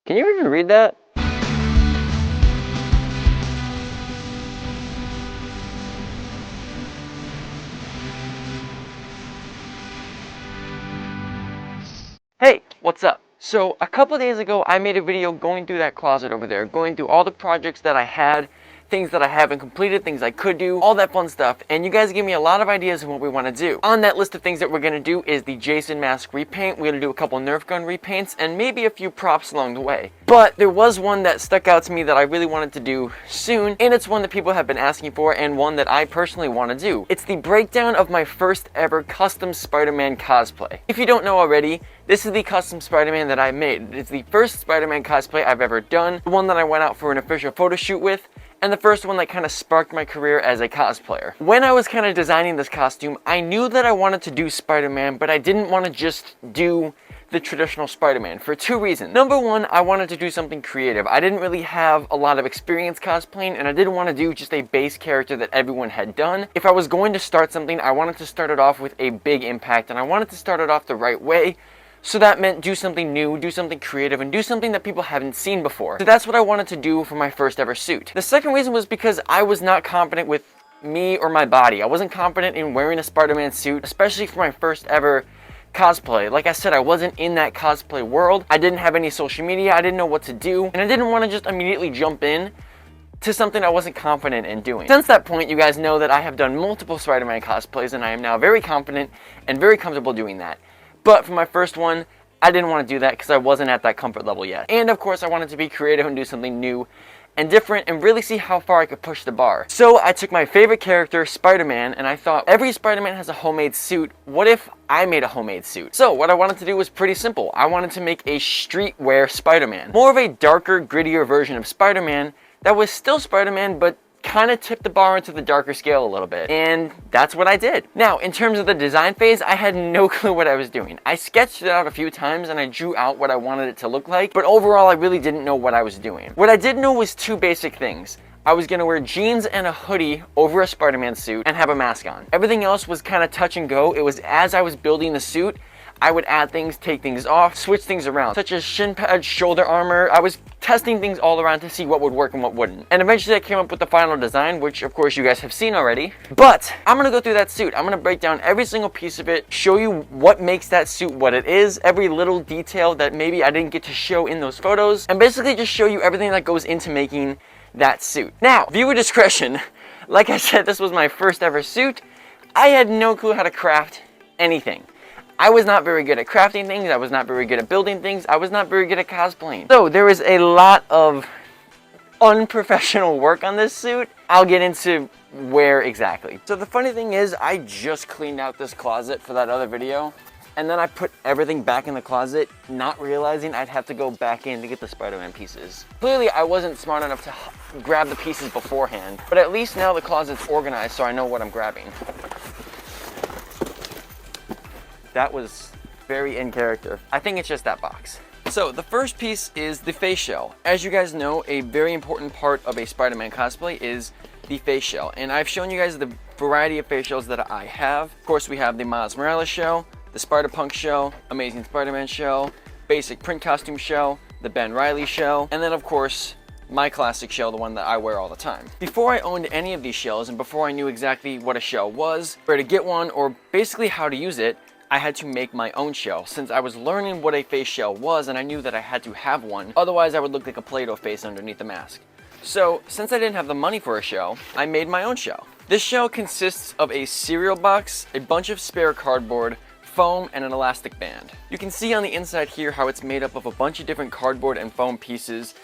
Can you even read that? Hey, what's up? So a couple days ago, I made a video going through that closet over there, going through all the projects that I had, things that I haven't completed, things I could do, all that fun stuff, and you guys gave me a lot of ideas on what we want to do. On that list of things that we're going to do is the Jason mask repaint, we're going to do a couple Nerf gun repaints, and maybe a few props along the way. But there was one that stuck out to me that I really wanted to do soon, and it's one that people have been asking for, and one that I personally want to do. It's the breakdown of my first ever custom Spider-Man cosplay. If you don't know already, this is the custom Spider-Man that I made. It's the first Spider-Man cosplay I've ever done, the one that I went out for an official photo shoot with, and the first one that kind of sparked my career as a cosplayer. When I was kind of designing this costume, I knew that I wanted to do Spider-Man, but I didn't want to just do the traditional Spider-Man for two reasons. Number one, I wanted to do something creative. I didn't really have a lot of experience cosplaying, and I didn't want to do just a base character that everyone had done. If I was going to start something, I wanted to start it off with a big impact, and I wanted to start it off the right way. So that meant do something new, do something creative, and do something that people haven't seen before. So that's what I wanted to do for my first ever suit. The second reason was because I was not confident with me or my body. I wasn't confident in wearing a Spider-Man suit, especially for my first ever cosplay. Like I said, I wasn't in that cosplay world. I didn't have any social media, I didn't know what to do, and I didn't want to just immediately jump in to something I wasn't confident in doing. Since that point, you guys know that I have done multiple Spider-Man cosplays, and I am now very confident and very comfortable doing that. But for my first one, I didn't want to do that because I wasn't at that comfort level yet. And of course, I wanted to be creative and do something new and different and really see how far I could push the bar. So I took my favorite character, Spider-Man, and I thought every Spider-Man has a homemade suit. What if I made a homemade suit? So what I wanted to do was pretty simple. I wanted to make a streetwear Spider-Man. More of a darker, grittier version of Spider-Man that was still Spider-Man, but kind of tipped the bar into the darker scale a little bit, and that's what I did. Now, in terms of the design phase, I had no clue what I was doing. I sketched it out a few times and I drew out what I wanted it to look like, but overall I really didn't know what I was doing. What I did know was two basic things. I was gonna wear jeans and a hoodie over a Spider-Man suit and have a mask on. Everything else was kind of touch and go. It was as I was building the suit, I would add things, take things off, switch things around, such as shin pads, shoulder armor. I was testing things all around to see what would work and what wouldn't. And eventually I came up with the final design, which of course you guys have seen already. But I'm gonna go through that suit. I'm gonna break down every single piece of it, show you what makes that suit what it is, every little detail that maybe I didn't get to show in those photos, and basically just show you everything that goes into making that suit. Now, viewer discretion. Like I said, this was my first ever suit. I had no clue how to craft anything. I was not very good at crafting things, I was not very good at building things, I was not very good at cosplaying. So there was a lot of unprofessional work on this suit. I'll get into where exactly. So the funny thing is, I just cleaned out this closet for that other video, and then I put everything back in the closet, not realizing I'd have to go back in to get the Spider-Man pieces. Clearly I wasn't smart enough to grab the pieces beforehand, but at least now the closet's organized so I know what I'm grabbing. That was very in character. I think it's just that box. So the first piece is the face shell. As you guys know, a very important part of a Spider-Man cosplay is the face shell. And I've shown you guys the variety of face shells that I have. Of course, we have the Miles Morales shell, the Spider-Punk shell, Amazing Spider-Man shell, basic print costume shell, the Ben Reilly shell, and then of course, my classic shell, the one that I wear all the time. Before I owned any of these shells, and before I knew exactly what a shell was, where to get one, or basically how to use it, I had to make my own shell, since I was learning what a face shell was and I knew that I had to have one, otherwise I would look like a Play-Doh face underneath the mask. So, since I didn't have the money for a shell, I made my own shell. This shell consists of a cereal box, a bunch of spare cardboard, foam, and an elastic band. You can see on the inside here how it's made up of a bunch of different cardboard and foam pieces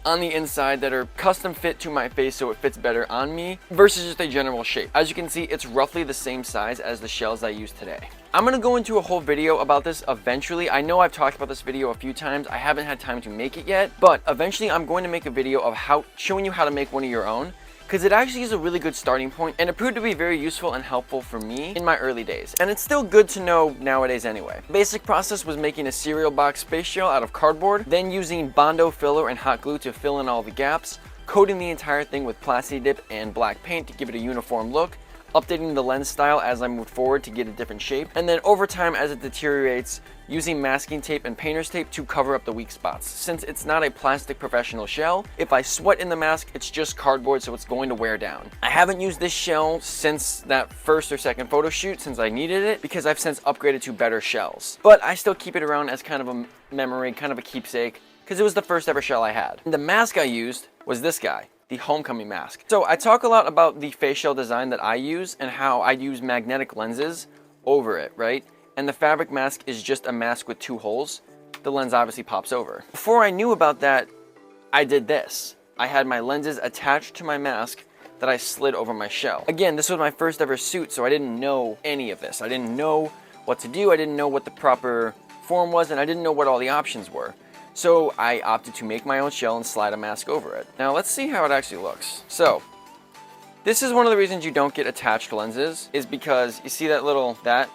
on the inside that are custom fit to my face so it fits better on me versus just a general shape. As you can see, it's roughly the same size as the shells I use today. I'm gonna go into a whole video about this eventually. I know I've talked about this video a few times. I haven't had time to make it yet, but eventually I'm going to make a video of showing you how to make one of your own, because it actually is a really good starting point and it proved to be very useful and helpful for me in my early days. And it's still good to know nowadays anyway. Basic process was making a cereal box face shell out of cardboard, then using Bondo filler and hot glue to fill in all the gaps, coating the entire thing with Plasti Dip and black paint to give it a uniform look, updating the lens style as I moved forward to get a different shape, and then over time as it deteriorates, using masking tape and painter's tape to cover up the weak spots. Since it's not a plastic professional shell, if I sweat in the mask, it's just cardboard, so it's going to wear down. I haven't used this shell since that first or second photo shoot, since I needed it, because I've since upgraded to better shells. But I still keep it around as kind of a memory, kind of a keepsake, because it was the first ever shell I had. And the mask I used was this guy, the homecoming mask. So I talk a lot about the face shell design that I use and how I use magnetic lenses over it, right? And the fabric mask is just a mask with 2 holes. The lens obviously pops over. Before I knew about that, I did this. I had my lenses attached to my mask that I slid over my shell. Again, this was my first ever suit, so I didn't know any of this. I didn't know what to do. I didn't know what the proper form was, and I didn't know what all the options were. So I opted to make my own shell and slide a mask over it. Now let's see how it actually looks. So this is one of the reasons you don't get attached lenses, is because you see that little, that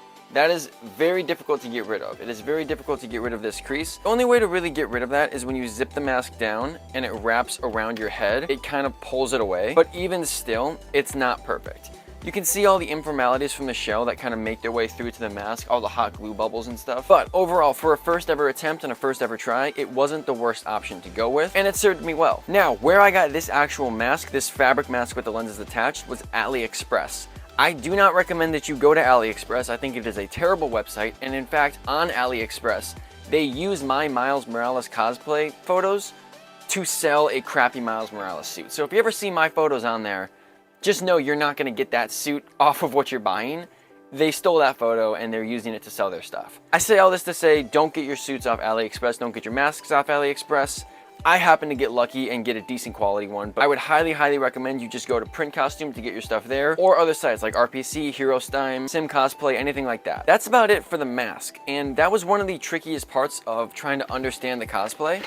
is very difficult to get rid of. It is very difficult to get rid of this crease. The only way to really get rid of that is when you zip the mask down and it wraps around your head. It kind of pulls it away, but even still, it's not perfect. You can see all the informalities from the shell that kind of make their way through to the mask, all the hot glue bubbles and stuff. But overall, for a first ever attempt and a first ever try, it wasn't the worst option to go with, and it served me well. Now, where I got this actual mask, this fabric mask with the lenses attached, was AliExpress. I do not recommend that you go to AliExpress. I think it is a terrible website, and in fact, on AliExpress, they use my Miles Morales cosplay photos to sell a crappy Miles Morales suit. So if you ever see my photos on there, just know you're not gonna get that suit off of what you're buying. They stole that photo and they're using it to sell their stuff. I say all this to say, don't get your suits off AliExpress, don't get your masks off AliExpress. I happen to get lucky and get a decent quality one, but I would highly, highly recommend you just go to Print Costume to get your stuff there, or other sites like RPC, Hero Stime, Sim Cosplay, anything like that. That's about it for the mask, and that was one of the trickiest parts of trying to understand the cosplay,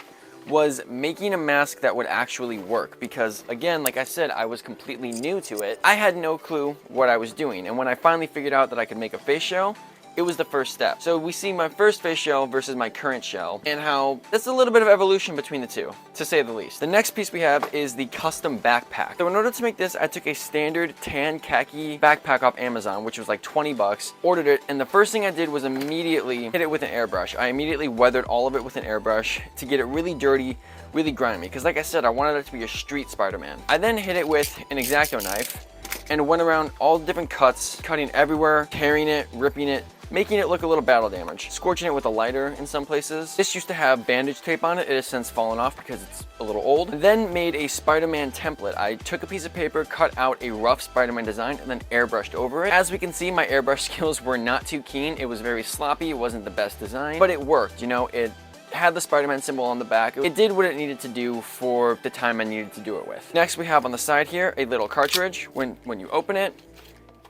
was making a mask that would actually work, because again, like I said, I was completely new to it. I had no clue what I was doing, and when I finally figured out that I could make a face shell, it was the first step. So we see my first face shell versus my current shell, and how there's a little bit of evolution between the two, to say the least. The next piece we have is the custom backpack. So in order to make this, I took a standard tan khaki backpack off Amazon, which was like 20 bucks, ordered it, and the first thing I did was immediately hit it with an airbrush. I immediately weathered all of it with an airbrush to get it really dirty, really grimy, because like I said, I wanted it to be a street Spider-Man. I then hit it with an X-Acto knife and went around all the different cuts, cutting everywhere, tearing it, ripping it, making it look a little battle damaged, scorching it with a lighter in some places. This used to have bandage tape on it. It has since fallen off because it's a little old. Then made a Spider-Man template. I took a piece of paper, cut out a rough Spider-Man design, and then airbrushed over it. As we can see, my airbrush skills were not too keen. It was very sloppy. It wasn't the best design, but it worked. You know, it had the Spider-Man symbol on the back. It did what it needed to do for the time I needed to do it with. Next, we have on the side here a little cartridge. When you open it,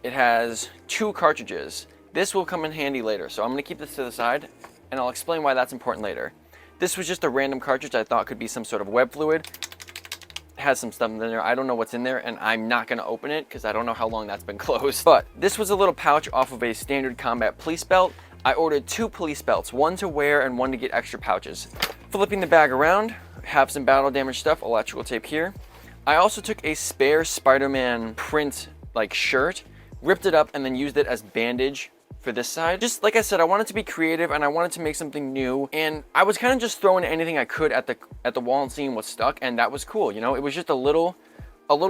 it has 2 cartridges. This will come in handy later, so I'm going to keep this to the side, and I'll explain why that's important later. This was just a random cartridge I thought could be some sort of web fluid. It has some stuff in there. I don't know what's in there, and I'm not going to open it because I don't know how long that's been closed. But this was a little pouch off of a standard combat police belt. I ordered 2 police belts, one to wear and one to get extra pouches. Flipping the bag around, have some battle damage stuff, electrical tape here. I also took a spare Spider-Man print like shirt, ripped it up, and then used it as bandage for this side. Just like I said, I wanted to be creative and I wanted to make something new, and I was kind of just throwing anything I could at the wall and seeing what stuck, and that was cool. You know, it was just a little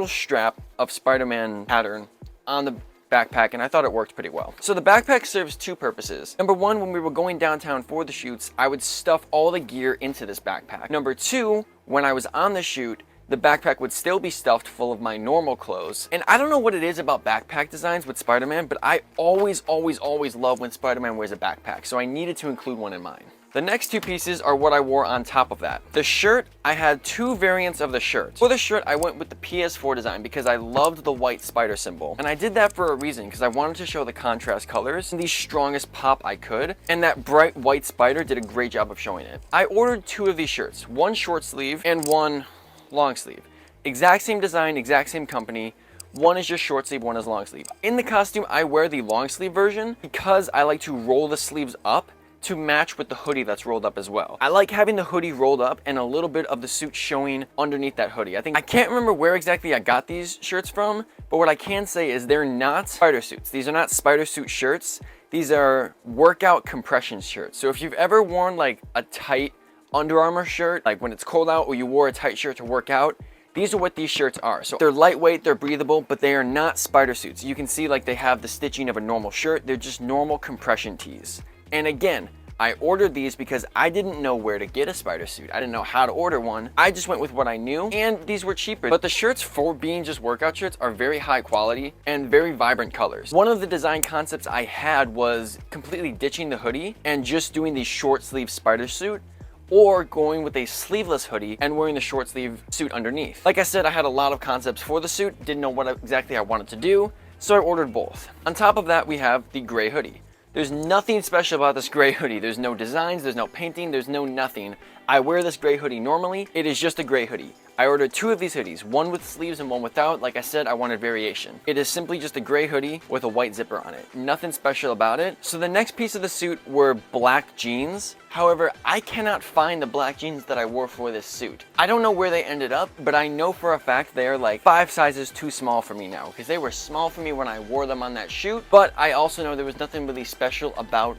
strap of Spider-Man pattern on the backpack, and I thought it worked pretty well. So the backpack serves 2 purposes. Number 1, when we were going downtown for the shoots, I would stuff all the gear into this backpack. Number 2, when I was on the shoot, the backpack would still be stuffed full of my normal clothes. And I don't know what it is about backpack designs with Spider-Man, but I always love when Spider-Man wears a backpack, so I needed to include one in mine. The next 2 pieces are what I wore on top of that. The shirt, I had 2 variants of the shirt. For the shirt, I went with the PS4 design because I loved the white spider symbol. And I did that for a reason, because I wanted to show the contrast colors and the strongest pop I could. And that bright white spider did a great job of showing it. I ordered 2 of these shirts, one short sleeve and one long sleeve. Exact same design, exact same company. One is just short sleeve, one is long sleeve. In the costume, I wear the long sleeve version because I like to roll the sleeves up to match with the hoodie that's rolled up as well. I like having the hoodie rolled up and a little bit of the suit showing underneath that hoodie. I can't remember where exactly I got these shirts from, but what I can say is they're not spider suits. These are not spider suit shirts. These are workout compression shirts. So if you've ever worn like a tight Under Armour shirt, like when it's cold out or you wore a tight shirt to work out, these are what these shirts are. So they're lightweight, they're breathable, but they are not spider suits. You can see like they have the stitching of a normal shirt. They're just normal compression tees. And again, I ordered these because I didn't know where to get a spider suit. I didn't know how to order one. I just went with what I knew, and these were cheaper. But the shirts, for being just workout shirts, are very high quality and very vibrant colors. One of the design concepts I had was completely ditching the hoodie and just doing the short sleeve spider suit, or going with a sleeveless hoodie and wearing the short sleeve suit underneath. Like I said, I had a lot of concepts for the suit, didn't know what exactly I wanted to do, so I ordered both. On top of that, we have the gray hoodie. There's nothing special about this gray hoodie. There's no designs, there's no painting, there's no nothing. I wear this gray hoodie normally. It is just a gray hoodie. I ordered 2 of these hoodies, one with sleeves and one without. Like I said, I wanted variation. It is simply just a gray hoodie with a white zipper on it. Nothing special about it. So the next piece of the suit were black jeans. However, I cannot find the black jeans that I wore for this suit. I don't know where they ended up, but I know for a fact they are like 5 sizes too small for me now, because they were small for me when I wore them on that shoot. But I also know there was nothing really special about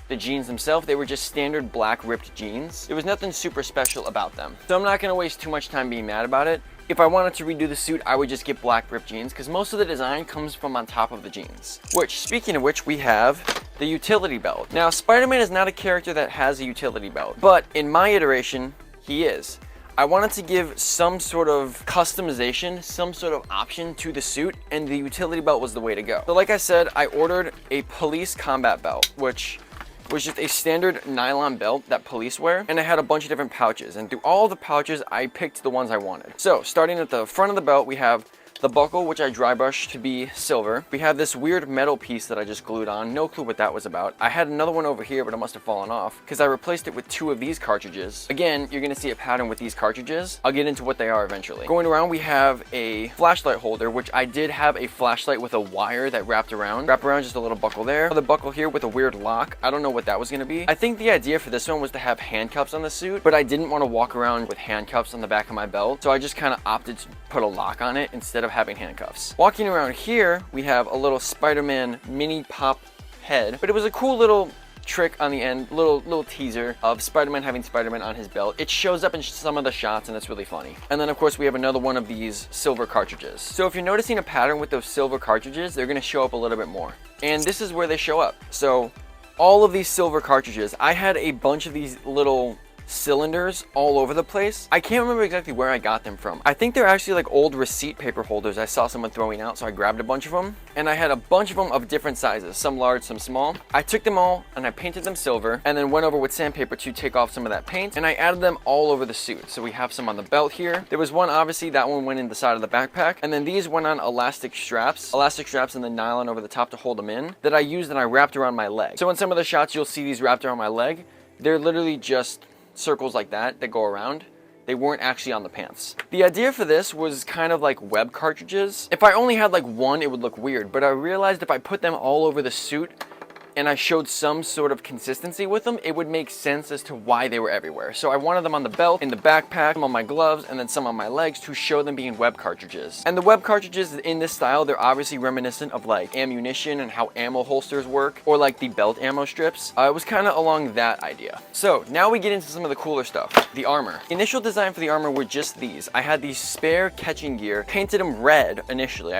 the jeans themselves. They were just standard black ripped jeans. There was nothing super special about them. So I'm not gonna waste too much time being mad about it. If I wanted to redo the suit, I would just get black ripped jeans, because most of the design comes from on top of the jeans. Which, speaking of which, we have the utility belt. Now, Spider-Man is not a character that has a utility belt, but in my iteration, he is. I wanted to give some sort of customization, some sort of option to the suit, and the utility belt was the way to go. So like I said, I ordered a police combat belt, which was just a standard nylon belt that police wear, and it had a bunch of different pouches, and through all the pouches I picked the ones I wanted. So starting at the front of the belt, we have the buckle, which I dry brushed to be silver. We have this weird metal piece that I just glued on. No clue what that was about. I had another one over here, but it must have fallen off because I replaced it with 2 of these cartridges. Again, you're gonna see a pattern with these cartridges. I'll get into what they are eventually. Going around, we have a flashlight holder, which I did have a flashlight with a wire that wrapped around. Wrap around, just a little buckle there. Another buckle here with a weird lock. I don't know what that was gonna be. I think the idea for this one was to have handcuffs on the suit, but I didn't want to walk around with handcuffs on the back of my belt, so I just kind of opted to put a lock on it instead of having handcuffs. Walking around here, we have a little Spider-Man mini pop head, but it was a cool little trick on the end, little teaser of Spider-Man having Spider-Man on his belt. It shows up in some of the shots and it's really funny. And then of course we have another one of these silver cartridges. So if you're noticing a pattern with those silver cartridges, they're gonna show up a little bit more. And this is where they show up. So all of these silver cartridges, I had a bunch of these little cylinders all over the place. I can't remember exactly where I got them from. I think they're actually like old receipt paper holders I saw someone throwing out, so I grabbed a bunch of them, and I had a bunch of them of different sizes, some large, some small. I took them all and I painted them silver, and then went over with sandpaper to take off some of that paint, and I added them all over the suit. So we have some on the belt here. There was one, obviously that one went in the side of the backpack, and then these went on elastic straps and the nylon over the top to hold them in, that I used and I wrapped around my leg. So in some of the shots you'll see these wrapped around my leg. They're literally just circles like that go around. They weren't actually on the pants. The idea for this was kind of like web cartridges. If I only had like one, it would look weird, but I realized if I put them all over the suit and I showed some sort of consistency with them, it would make sense as to why they were everywhere. So I wanted them on the belt, in the backpack, some on my gloves, and then some on my legs to show them being web cartridges. And the web cartridges in this style, they're obviously reminiscent of like ammunition and how ammo holsters work, or like the belt ammo strips. It was kind of along that idea. So now we get into some of the cooler stuff. The armor. Initial design for the armor were just these. I had these spare catching gear, painted them red initially.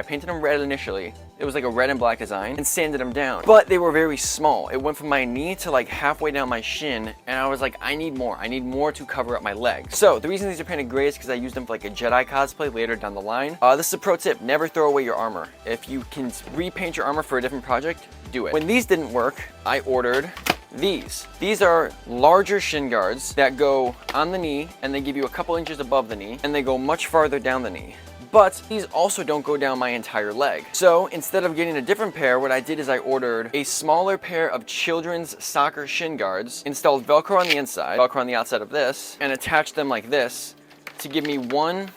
It was like a red and black design, and sanded them down. But they were very small. It went from my knee to like halfway down my shin, and I was like, I need more. I need more to cover up my legs. So the reason these are painted gray is because I used them for like a Jedi cosplay later down the line. This is a pro tip, never throw away your armor. If you can repaint your armor for a different project, do it. When these didn't work, I ordered these. These are larger shin guards that go on the knee, and they give you a couple inches above the knee, and they go much farther down the knee. But these also don't go down my entire leg. So instead of getting a different pair, what I did is I ordered a smaller pair of children's soccer shin guards, installed Velcro on the inside, Velcro on the outside of this, and attached them like this to give me one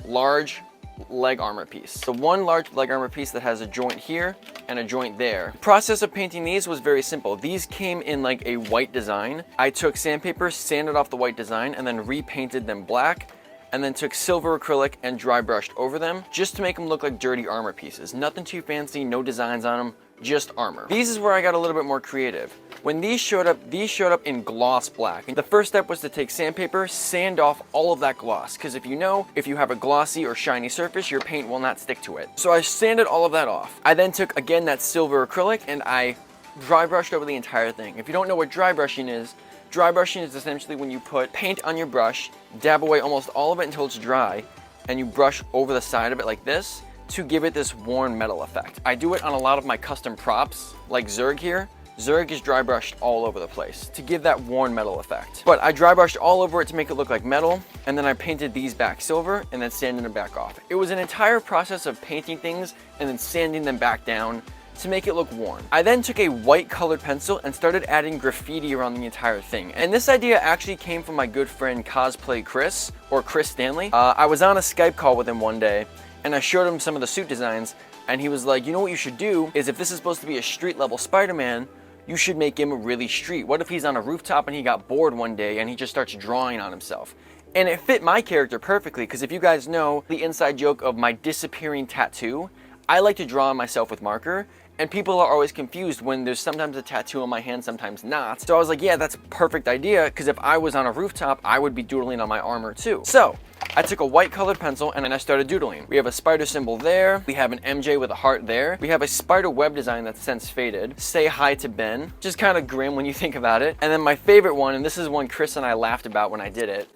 large leg armor piece. So one large leg armor piece that has a joint here and a joint there. The process of painting these was very simple. These came in like a white design. I took sandpaper, sanded off the white design, and then repainted them black, and then took silver acrylic and dry brushed over them just to make them look like dirty armor pieces. Nothing too fancy, no designs on them, just armor. These is where I got a little bit more creative. When these showed up in gloss black. The first step was to take sandpaper, sand off all of that gloss, because if you have a glossy or shiny surface, your paint will not stick to it. So I sanded all of that off. I then took, again, that silver acrylic, and I dry brushed over the entire thing. If you don't know what dry brushing is essentially when you put paint on your brush, dab away almost all of it until it's dry, and you brush over the side of it like this to give it this worn metal effect. I do it on a lot of my custom props, like Zerg here. Zerg is dry brushed all over the place to give that worn metal effect. But I dry brushed all over it to make it look like metal, and then I painted these back silver and then sanded them back off. It was an entire process of painting things and then sanding them back down to make it look worn. I then took a white colored pencil and started adding graffiti around the entire thing. And this idea actually came from my good friend Cosplay Chris, or Chris Stanley. I was on a Skype call with him one day, and I showed him some of the suit designs, and he was like, you know what you should do is, if this is supposed to be a street level Spider-Man, you should make him really street. What if he's on a rooftop and he got bored one day and he just starts drawing on himself? And it fit my character perfectly, because if you guys know the inside joke of my disappearing tattoo, I like to draw on myself with marker, and people are always confused when there's sometimes a tattoo on my hand, sometimes not. So I was like, yeah, that's a perfect idea, because if I was on a rooftop, I would be doodling on my armor too. So I took a white colored pencil and then I started doodling. We have a spider symbol there. We have an MJ with a heart there. We have a spider web design that's since faded. Say hi to Ben. Just kind of grim when you think about it. And then my favorite one, and this is one Chris and I laughed about when I did it.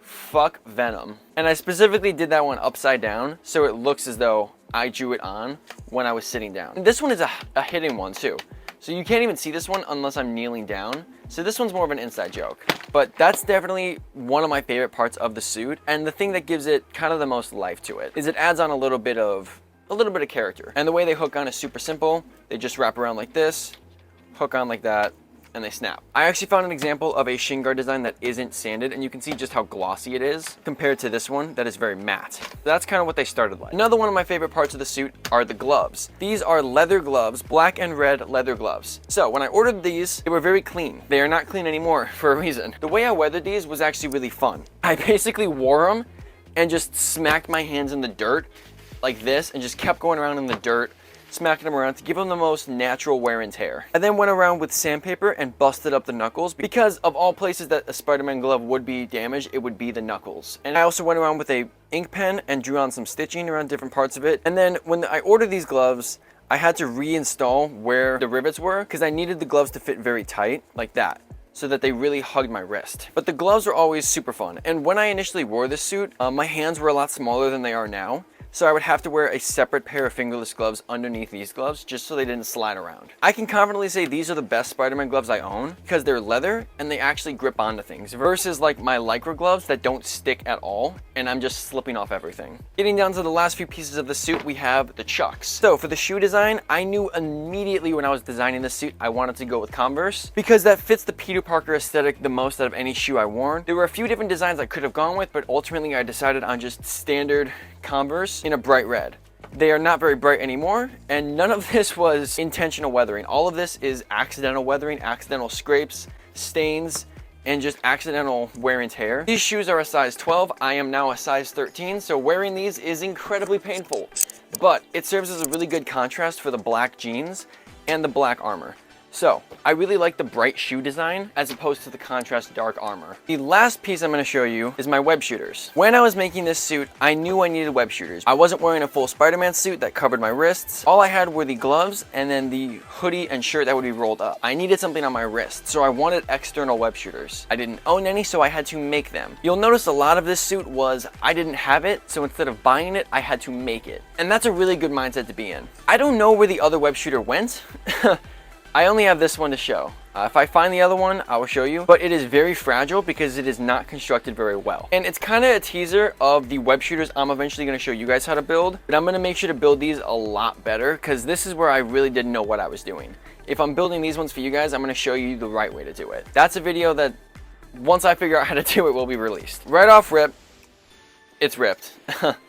Fuck Venom. And I specifically did that one upside down, so it looks as though I drew it on when I was sitting down. And this one is a hidden one too. So you can't even see this one unless I'm kneeling down. So this one's more of an inside joke. But that's definitely one of my favorite parts of the suit. And the thing that gives it kind of the most life to it is it adds on a little bit of character. And the way they hook on is super simple. They just wrap around like this, hook on like that, and they snap. I actually found an example of a shin guard design that isn't sanded, and you can see just how glossy it is compared to this one that is very matte. That's kind of what they started like. Another one of my favorite parts of the suit are the gloves. These are leather gloves, black and red leather gloves. So when I ordered these, they were very clean. They are not clean anymore for a reason. The way I weathered these was actually really fun. I basically wore them and just smacked my hands in the dirt like this and just kept going around in the dirt, smacking them around to give them the most natural wear and tear. I then went around with sandpaper and busted up the knuckles, because of all places that a Spider-Man glove would be damaged, it would be the knuckles. And I also went around with a ink pen and drew on some stitching around different parts of it. And then when I ordered these gloves, I had to reinstall where the rivets were, because I needed the gloves to fit very tight, like that, so that they really hugged my wrist. But the gloves are always super fun. And when I initially wore this suit, my hands were a lot smaller than they are now. So I would have to wear a separate pair of fingerless gloves underneath these gloves just so they didn't slide around. I can confidently say these are the best Spider-Man gloves I own, because they're leather and they actually grip onto things, versus like my Lycra gloves that don't stick at all and I'm just slipping off everything. Getting down to the last few pieces of the suit, we have the chucks. So for the shoe design, I knew immediately when I was designing this suit I wanted to go with Converse, because that fits the Peter Parker aesthetic the most out of any shoe I worn. There were a few different designs I could have gone with, but ultimately I decided on just standard Converse in a bright red. They are not very bright anymore, and none of this was intentional weathering. All of this is accidental weathering, accidental scrapes, stains, and just accidental wear and tear. These shoes are a size 12. I am now a size 13, so wearing these is incredibly painful, but it serves as a really good contrast for the black jeans and the black armor. So I really like the bright shoe design as opposed to the contrast dark armor. The last piece I'm going to show you is my web shooters. When I was making this suit, I knew I needed web shooters. I wasn't wearing a full Spider-Man suit that covered my wrists. All I had were the gloves and then the hoodie and shirt that would be rolled up. I needed something on my wrist, so I wanted external web shooters. I didn't own any, so I had to make them. You'll notice a lot of this suit was I didn't have it, so instead of buying it, I had to make it. And that's a really good mindset to be in. I don't know where the other web shooter went. I only have this one to show. If I find the other one, I will show you, but it is very fragile because it is not constructed very well. And it's kind of a teaser of the web shooters I'm eventually going to show you guys how to build, but I'm going to make sure to build these a lot better, because this is where I really didn't know what I was doing. If I'm building these ones for you guys, I'm going to show you the right way to do it. That's a video that once I figure out how to do it will be released. Right off rip, it's ripped.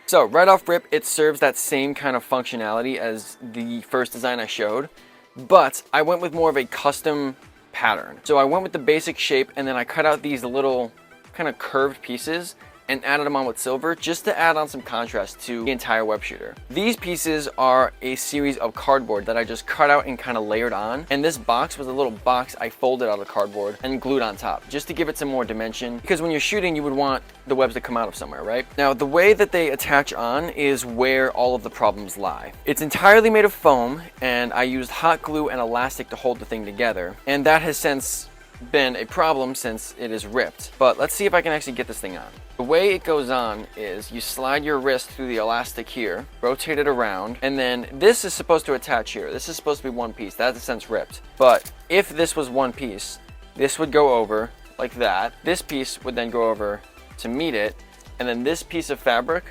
So right off rip, it serves that same kind of functionality as the first design I showed, but I went with more of a custom pattern. So I went with the basic shape, and then I cut out these little kind of curved pieces and added them on with silver just to add on some contrast to the entire web shooter. These pieces are a series of cardboard that I just cut out and kind of layered on, and this box was a little box I folded out of cardboard and glued on top just to give it some more dimension, because when you're shooting you would want the webs to come out of somewhere, right? Now the way that they attach on is where all of the problems lie. It's entirely made of foam, and I used hot glue and elastic to hold the thing together, and that has since been a problem since it is ripped. But let's see if I can actually get this thing on. The way it goes on is you slide your wrist through the elastic here, rotate it around, and then this is supposed to attach here. This is supposed to be one piece. That's in a sense ripped. But if this was one piece, this would go over like that. This piece would then go over to meet it, and then this piece of fabric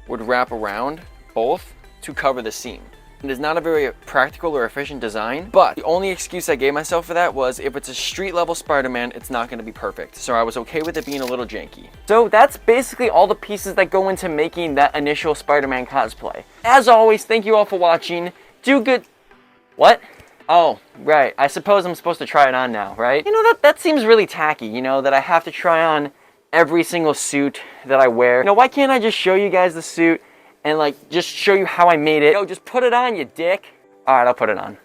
would wrap around both to cover the seam. It is not a very practical or efficient design, but the only excuse I gave myself for that was if it's a street level Spider-Man, it's not going to be perfect. So I was okay with it being a little janky. So that's basically all the pieces that go into making that initial Spider-Man cosplay. As always, thank you all for watching. Do good... What? Oh, right. I suppose I'm supposed to try it on now, right? You know, that seems really tacky, you know, that I have to try on every single suit that I wear. You know, why can't I just show you guys the suit and like just show you how I made it? Yo, just put it on, you dick. All right, I'll put it on.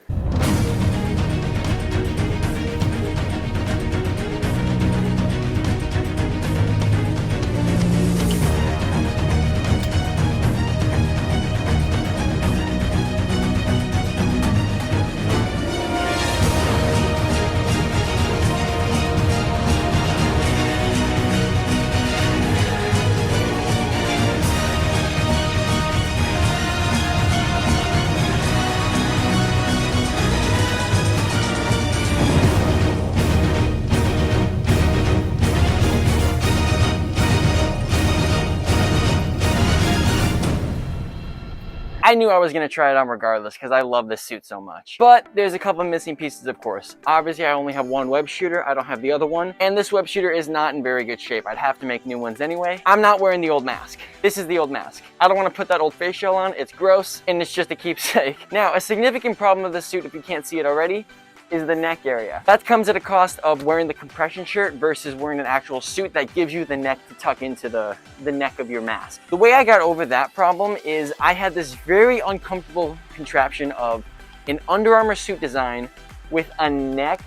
I knew I was going to try it on regardless because I love this suit so much. But there's a couple of missing pieces, of course. Obviously, I only have one web shooter. I don't have the other one. And this web shooter is not in very good shape. I'd have to make new ones anyway. I'm not wearing the old mask. This is the old mask. I don't want to put that old face shell on. It's gross, and it's just a keepsake. Now, a significant problem with this suit, if you can't see it already, is the neck area. That comes at a cost of wearing the compression shirt versus wearing an actual suit that gives you the neck to tuck into the neck of your mask. The way I got over that problem is I had this very uncomfortable contraption of an Under Armour suit design with a neck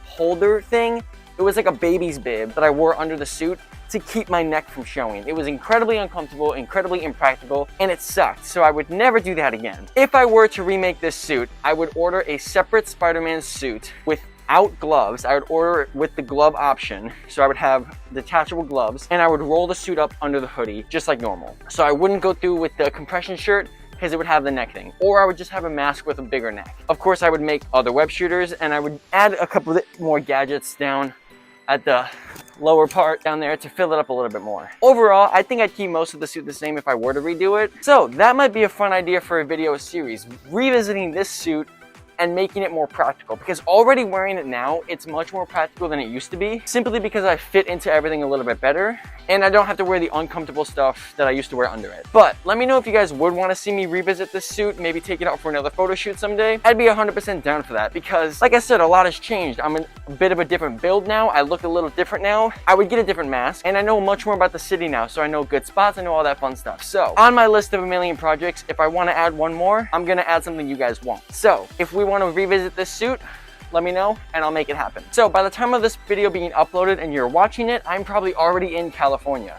holder thing. It was like a baby's bib that I wore under the suit to keep my neck from showing. It was incredibly uncomfortable, incredibly impractical, and it sucked, so I would never do that again. If I were to remake this suit, I would order a separate Spider-Man suit without gloves. I would order it with the glove option, so I would have detachable gloves, and I would roll the suit up under the hoodie, just like normal. So I wouldn't go through with the compression shirt, because it would have the neck thing. Or I would just have a mask with a bigger neck. Of course, I would make other web shooters, and I would add a couple more gadgets down at the lower part down there to fill it up a little bit more. Overall, I think I'd keep most of the suit the same if I were to redo it. So that might be a fun idea for a video series, revisiting this suit and making it more practical, because already wearing it now, it's much more practical than it used to be, simply because I fit into everything a little bit better, and I don't have to wear the uncomfortable stuff that I used to wear under it. But let me know if you guys would want to see me revisit this suit, maybe take it out for another photo shoot someday. I'd be 100% down for that, because like I said, a lot has changed. I'm in a bit of a different build now. I look a little different now. I would get a different mask, and I know much more about the city now, so I know good spots, I know all that fun stuff. So on my list of a million projects, if I want to add one more, I'm gonna add something you guys want. So if we want to revisit this suit, let me know and I'll make it happen. So by the time of this video being uploaded and you're watching it, I'm probably already in California.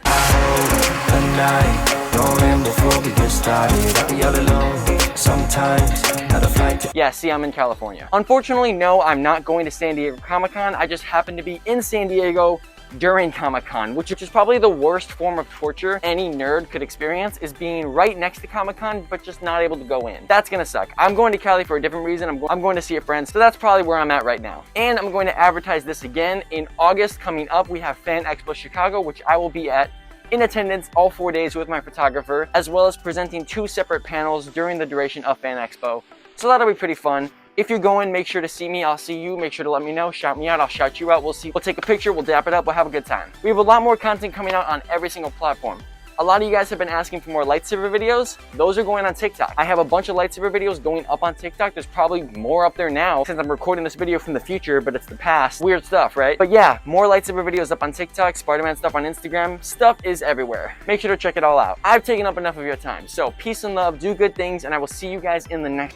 Yeah, see, I'm in California. Unfortunately, no, I'm not going to San Diego Comic-Con. I just happen to be in San Diego during Comic-Con, which is probably the worst form of torture any nerd could experience, is being right next to Comic-Con but just not able to go in. That's gonna suck. I'm going to Cali for a different reason. I'm going to see a friend, so that's probably where I'm at right now. And I'm going to advertise this again in August. Coming up, we have Fan Expo Chicago, which I will be at in attendance all 4 days with my photographer, as well as presenting 2 separate panels during the duration of Fan Expo. So that'll be pretty fun. If you're going, make sure to see me. I'll see you. Make sure to let me know. Shout me out. I'll shout you out. We'll see. We'll take a picture. We'll dap it up. We'll have a good time. We have a lot more content coming out on every single platform. A lot of you guys have been asking for more lightsaber videos. Those are going on TikTok. I have a bunch of lightsaber videos going up on TikTok. There's probably more up there now since I'm recording this video from the future, but it's the past. Weird stuff, right? But yeah, more lightsaber videos up on TikTok, Spider-Man stuff on Instagram. Stuff is everywhere. Make sure to check it all out. I've taken up enough of your time. So peace and love, do good things, and I will see you guys in the next